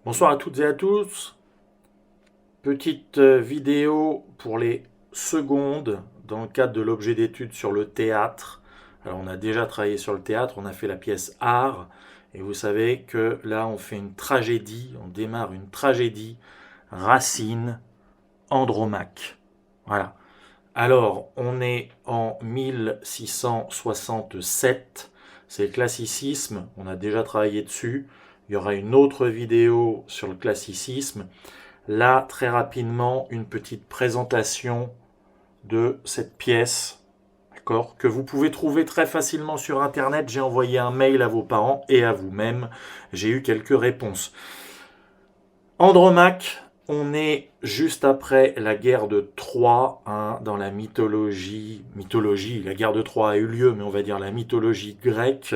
Bonsoir à toutes et à tous. Petite vidéo pour les secondes dans le cadre de l'objet d'étude sur le théâtre. Alors on a déjà travaillé sur le théâtre, on a fait la pièce Art, et vous savez que là on fait une tragédie, on démarre une tragédie, Racine, Andromaque. Voilà. Alors on est en 1667, c'est le classicisme, on a déjà travaillé dessus. Il y aura une autre vidéo sur le classicisme. Là, très rapidement, une petite présentation de cette pièce, d'accord, que vous pouvez trouver très facilement sur Internet. J'ai envoyé un mail à vos parents et à vous-même. J'ai eu quelques réponses. Andromaque, on est juste après la guerre de Troie, hein, dans la mythologie. La guerre de Troie a eu lieu, mais on va dire la mythologie grecque.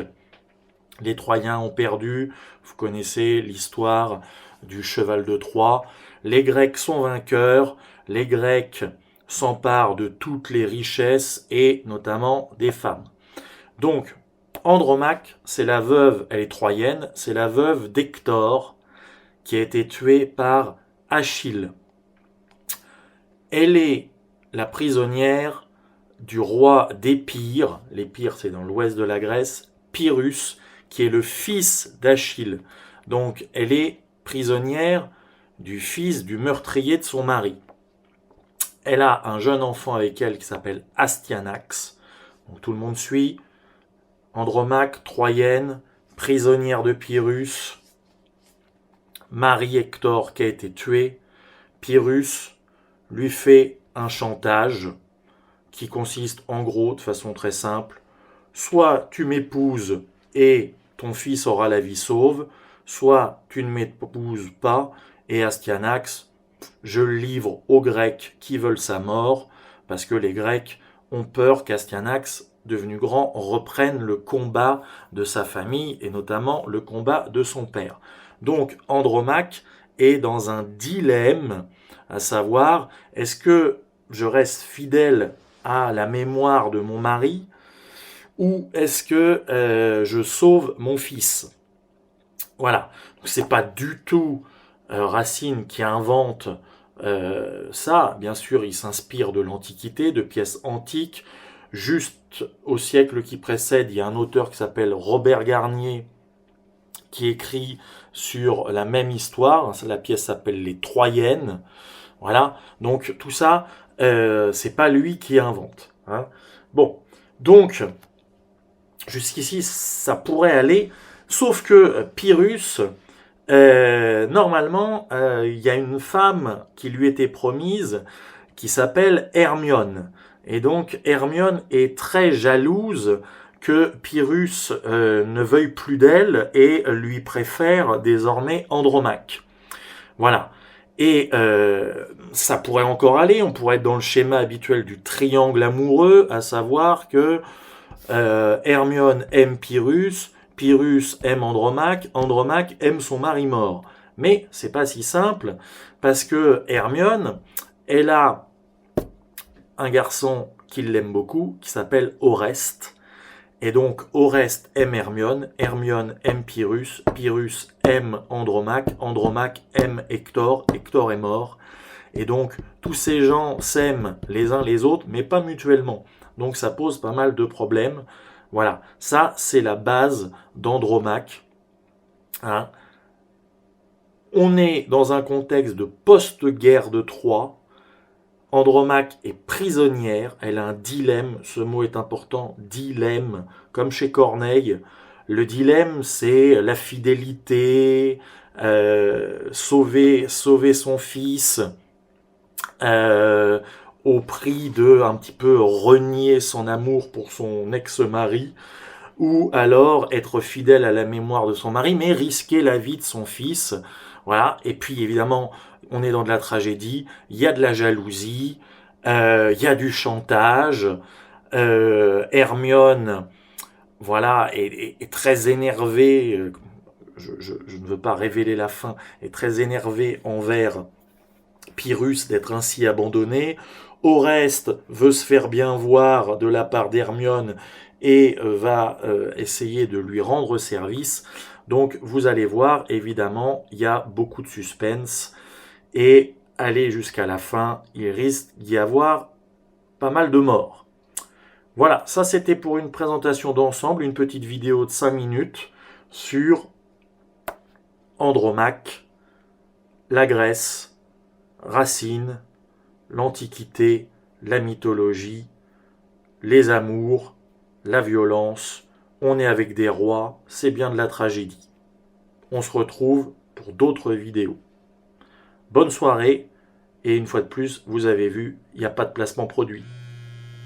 Les Troyens ont perdu. Vous connaissez l'histoire du cheval de Troie. Les Grecs sont vainqueurs. Les Grecs s'emparent de toutes les richesses et notamment des femmes. Donc, Andromaque, c'est la veuve, elle est troyenne, c'est la veuve d'Hector qui a été tuée par Achille. Elle est la prisonnière du roi d'Épire. L'Épire, c'est dans l'ouest de la Grèce. Pyrrhus, qui est le fils d'Achille. Donc, elle est prisonnière du fils du meurtrier de son mari. Elle a un jeune enfant avec elle qui s'appelle Astyanax. Donc, tout le monde suit. Andromaque, troyenne, prisonnière de Pyrrhus. Mari Hector qui a été tué. Pyrrhus lui fait un chantage qui consiste en gros, de façon très simple, soit tu m'épouses et ton fils aura la vie sauve, soit tu ne m'épouses pas et Astyanax, je le livre aux Grecs qui veulent sa mort, parce que les Grecs ont peur qu'Astyanax, devenu grand, reprenne le combat de sa famille et notamment le combat de son père. Donc Andromaque est dans un dilemme, à savoir, est-ce que je reste fidèle à la mémoire de mon mari ou est-ce que je sauve mon fils? Voilà. C'est pas du tout Racine qui invente ça. Bien sûr, il s'inspire de l'Antiquité, de pièces antiques. Juste au siècle qui précède, il y a un auteur qui s'appelle Robert Garnier qui écrit sur la même histoire. La pièce s'appelle Les Troyennes. Voilà. Donc tout ça, c'est pas lui qui invente. Hein. Bon. Donc, jusqu'ici, ça pourrait aller. Sauf que Pyrrhus, normalement, il y a une femme qui lui était promise qui s'appelle Hermione. Et donc, Hermione est très jalouse que Pyrrhus ne veuille plus d'elle et lui préfère désormais Andromaque. Voilà. Et ça pourrait encore aller, on pourrait être dans le schéma habituel du triangle amoureux, à savoir que Hermione aime Pyrrhus, Pyrrhus aime Andromaque, Andromaque aime son mari mort. Mais c'est pas si simple, parce que Hermione, elle a un garçon qui l'aime beaucoup, qui s'appelle Oreste. Et donc Oreste aime Hermione, Hermione aime Pyrrhus, Pyrrhus aime Andromaque, Andromaque aime Hector, Hector est mort. Et donc tous ces gens s'aiment les uns les autres, mais pas mutuellement. Donc ça pose pas mal de problèmes. Voilà, ça c'est la base d'Andromaque. Hein. On est dans un contexte de post-guerre de Troie. Andromaque est prisonnière, elle a un dilemme, ce mot est important, dilemme, comme chez Corneille. Le dilemme, c'est la fidélité, sauver son fils, euh, au prix de un petit peu renier son amour pour son ex-mari, ou alors être fidèle à la mémoire de son mari, mais risquer la vie de son fils. Voilà. Et puis évidemment, on est dans de la tragédie, il y a de la jalousie, il y a du chantage. Hermione, voilà, est très énervée. Je ne veux pas révéler la fin, est très énervée envers Pyrrhus d'être ainsi abandonné. Oreste veut se faire bien voir de la part d'Hermione et va essayer de lui rendre service. Donc vous allez voir, évidemment, il y a beaucoup de suspense et aller jusqu'à la fin, il risque d'y avoir pas mal de morts. Voilà, ça c'était pour une présentation d'ensemble, une petite vidéo de 5 minutes sur Andromaque, la Grèce, Racine, l'Antiquité, la mythologie, les amours, la violence. On est avec des rois, c'est bien de la tragédie. On se retrouve pour d'autres vidéos. Bonne soirée, et une fois de plus, vous avez vu, il n'y a pas de placement produit.